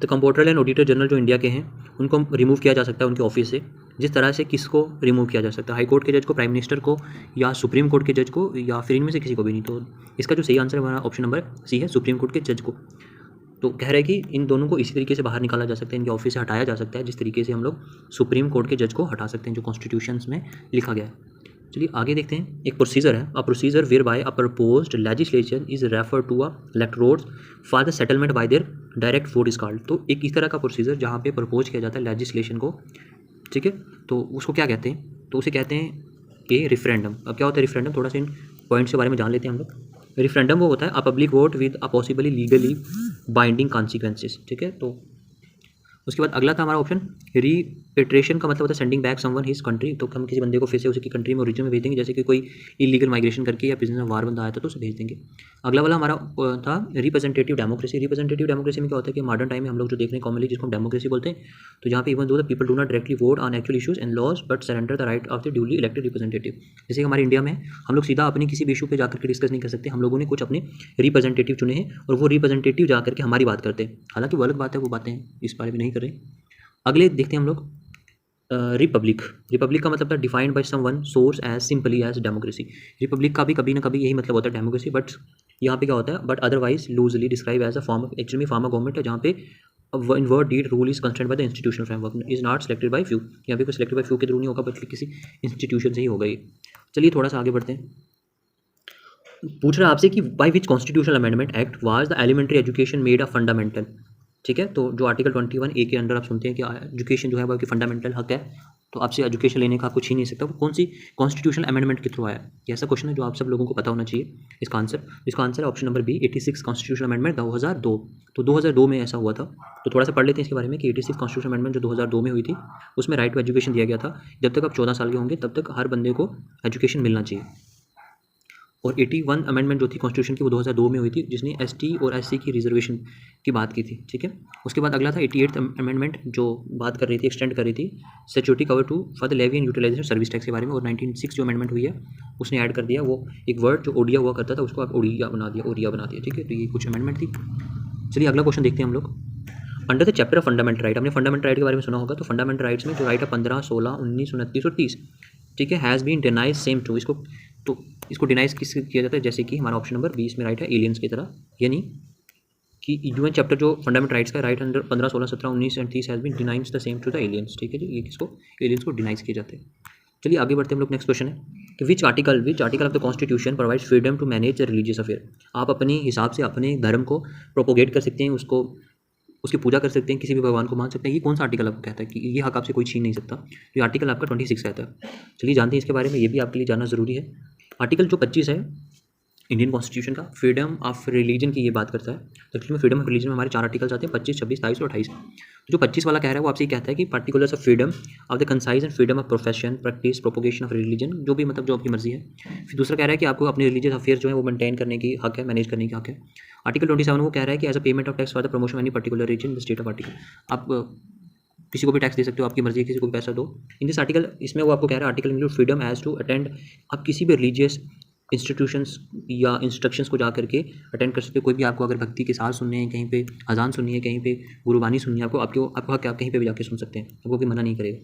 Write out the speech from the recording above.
The comptroller and auditor general जो India के हैं उनको रिमूव किया जा सकता है उनके ऑफिस से, जिस तरह से किसको रिमूव किया जा सकता है, हाई कोर्ट के जज को, प्राइम मिनिस्टर को, या सुप्रीम कोर्ट के जज को, या फिर इनमें से किसी को भी नहीं। तो इसका जो सही आंसर है हमारा ऑप्शन नंबर सी है, सुप्रीम कोर्ट के जज को। तो कह रहे हैं कि इन दोनों को इसी तरीके से बाहर निकाला जा सकता है, इनके ऑफिस से हटाया जा सकता है जिस तरीके से हम लोग सुप्रीम कोर्ट के जज को हटा सकते हैं, जो कॉन्स्टिट्यूशंस में लिखा गया है। चलिए आगे देखते हैं। एक प्रोसीजर है, a procedure whereby a proposed legislation is refer to a electorates for the settlement by their direct vote is called. तो एक इस तरह का प्रोसीजर जहाँ पे प्रपोज किया जाता है लेजिस्लेशन को, ठीक है, तो उसको क्या कहते हैं, तो उसे कहते हैं कि रेफरेंडम। अब क्या होता है रेफरेंडम, थोड़ा सा इन पॉइंट्स के बारे में जान लेते हैं हम लोग। रेफरेंडम वो होता है a public vote with a possibly legally binding consequences, ठीक है। तो उसके बाद अगला था हमारा ऑप्शन रीपेट्रिएशन का मतलब होता है sending back someone his country. तो हम किसी बंदे को फिर से उसकी कंट्री में ओरिजिन में भेज देंगे, जैसे कि कोई इलीगल माइग्रेशन करके या बिजनेस में वार बंदा आया था तो उसे भेज देंगे। अगला वाला हमारा था रिप्रेजेंटेटिव डेमोक्रेसी। रिप्रेजेंटेटिव डेमोक्रेसी में क्या होता है कि मॉडर्न टाइम में हम लोग जो देख रहे हैं कॉमनली जिसको हम डेमोक्रेसी बोलते हैं, तो जहाँ पे even though the people do not directly vote on actual issues and laws but surrender the right of the duly elected representative. जैसे कि हमारे इंडिया में हम लोग सीधा अपनी किसी भी इशू पे जाकर के डिस्कस नहीं कर सकते, हम लोगों ने कुछ अपने रिप्रेजेंटेटिव चुने हैं और वो रिप्रेजेंटेटिव जाकर के हमारी बात करते हैं। हालांकि वो अलग बात है, वो बातें इस बारे में नहीं कर रहे। अगले देखते हैं हम लोग रिपब्लिक। रिपब्लिक का मतलब था defined by someone source as simply as democracy. Republic का भी कभी ना कभी यही मतलब होता है डेमोक्रेसी, बट यहाँ पे क्या होता है, but otherwise loosely describe as a form of actually form of government है, जहाँ पे in word deed rule is constrained by the institutional framework is not selected by few. यहाँ पे कोई सेलेक्टेड बाय फ्यू के थ्रू नहीं होगा, but किसी इंस्टीट्यूशन से ही होगा ये। चलिए थोड़ा सा आगे बढ़ते हैं। पूछ रहा है आपसे कि by which constitutional amendment act was the elementary education made a fundamental, ठीक है। तो जो आर्टिकल 21A के अंडर आप सुनते हैं कि एजुकेशन जो है वो आपकी फंडामेंटल हक है, तो आपसे एजुकेशन लेने का आपको छीन नहीं सकता, वो कौन सी कॉन्स्टिट्यूशनल अमेंडमेंट के थ्रू आया है, ये ऐसा क्वेश्चन है जो आप सब लोगों को पता होना चाहिए। इसका आंसर है option number B 86 constitutional amendment 2002। तो 2002 में ऐसा हुआ था। तो थोड़ा सा पढ़ लेते हैं इसके बारे में कि 86 कॉन्स्टिट्यूशनल अमेंडमेंट जो 2002 में हुई थी उसमें राइट टू एजुकेशन दिया गया था। जब तक आप 14 साल के होंगे तब तक हर बंदे को एजुकेशन मिलना चाहिए। और 81 अमेंडमेंट जो थी कॉन्स्टिट्यूशन की वो 2002 में हुई थी, जिसने एसटी और एससी की रिजर्वेशन की बात की थी, ठीक है। उसके बाद अगला था 88th अमेंडमेंट जो बात कर रही थी, एक्सटेंड कर रही थी security cover to for the levy and utilisation service tax के बारे में। और 1906 जो अमेंडमेंट हुई है उसने ऐड कर दिया वो एक वर्ड जो ओडिया हुआ करता था उसको आप ओडिया बना दिया, ठीक है। तो ये कुछ अमेंडमेंट थी। चलिए अगला क्वेश्चन देखते हैं हम लोग। Under the chapter of fundamental right, हमने फंडामेंटल राइट के बारे में सुना होगा, तो फंडामेंटल राइट्स में जो राइट है 15, 16, 19, 29 और 30, ठीक है, has been denies same to. इसको डिनाइज किस किया जाता है, जैसे कि हमारा ऑप्शन नंबर 20 में राइट है एलियंस की तरह, यानी कि यूएन चैप्टर जो फंडामेंटल राइट्स का right under 15, 16, 17, 19 and 30 has been denies the same to the aliens, ठीक है जी। ये किसको, एलियंस को डिनाइज किए जाते हैं। चलिए आगे बढ़ते हैं हम लोग। नेक्स्ट क्वेश्चन है कि which article of the constitution provides freedom to manage the religious affair. आप अपने हिसाब से अपने धर्म को प्रोपोगेट कर सकते हैं, उसकी पूजा कर सकते हैं, किसी भी भगवान को मान सकते हैं। ये कौन सा आर्टिकल आपको कहता है कि ये हक आपसे कोई छीन नहीं सकता। तो ये आर्टिकल आपका 26 कहता है। चलिए जानते हैं इसके बारे में, ये भी आपके लिए जानना ज़रूरी है। आर्टिकल जो 25 है इंडियन कॉन्स्टिट्यूशन का, फ्रीडम ऑफ रिलीजन की ये बात करता है। तो एक्चुअली में फ्रीडम ऑफ रिलीजन में हमारे 4 आर्टिकल्स आते हैं, 25, 26, 23 और 28। जो 25 वाला कह रहा है वो आपसे ये कहता है कि particulars of freedom of the concise and freedom of profession practice propagation of religion, जो भी मतलब जो आपकी मर्जी है। फिर दूसरा कह रहा है कि आपको अपने रिलीजियस अफेयर जो है वो मेंटेन करने की हक है, मैनेज करने की हक है। आर्टिकल 27 वो कह रहा है कि as a payment of tax for the promotion of any particular reason the state of article. आप किसी को भी टैक्स दे सकते हो, आपकी मर्जी है, किसी को भी पैसा दो। इन दिस आर्टिकल, इसमें वो आपको कह रहा है article include freedom as to attend, आप किसी भी रिलीजियस इंस्टीट्यूशंस या इंस्ट्रक्शंस को जा करके अटेंड कर सकते हो। कोई भी आपको अगर भक्ति के साथ सुनने हैं, कहीं पे अजान सुननी है, कहीं पे गुरुबानी सुननी है, आपको हक है, आप कहीं पे भी जाके सुन सकते हैं, आपको कोई मना नहीं करेगा।